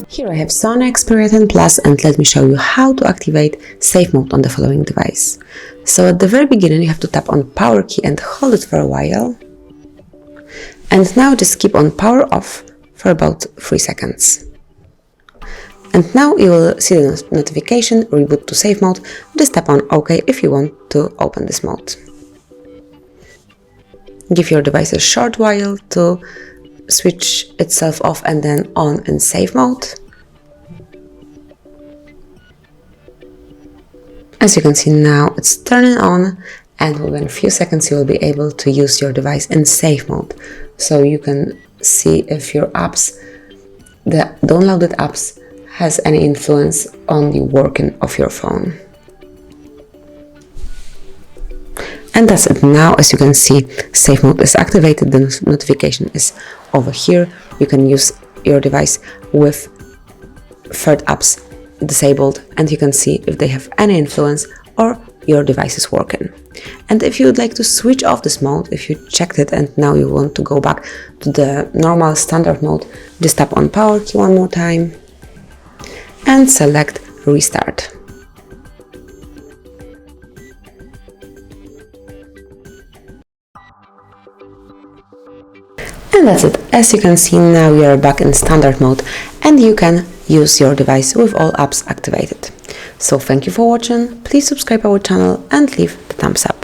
Here I have Sony Xperia 10 Plus, and let me show you how to activate safe mode on the following device. So at the very beginning you have to tap on power key and hold it for a while. And now just keep on power off for about 3 seconds. And now you will see the notification reboot to safe mode. Just tap on OK if you want to open this mode. Give your device a short while to switch itself off and then on in safe mode. As you can see now, it's turning on, and within a few seconds you will be able to use your device in safe mode. So you can see if your apps, the downloaded apps, has any influence on the working of your phone. And that's it. Now, as you can see, safe mode is activated, the notification is over here. You can use your device with third apps disabled, and you can see if they have any influence or your device is working. And if you would like to switch off this mode, if you checked it and now you want to go back to the normal standard mode, just tap on power key one more time and select restart. And that's it. As you can see, now we are back in standard mode and you can use your device with all apps activated. So thank you for watching, please subscribe our channel and leave the thumbs up.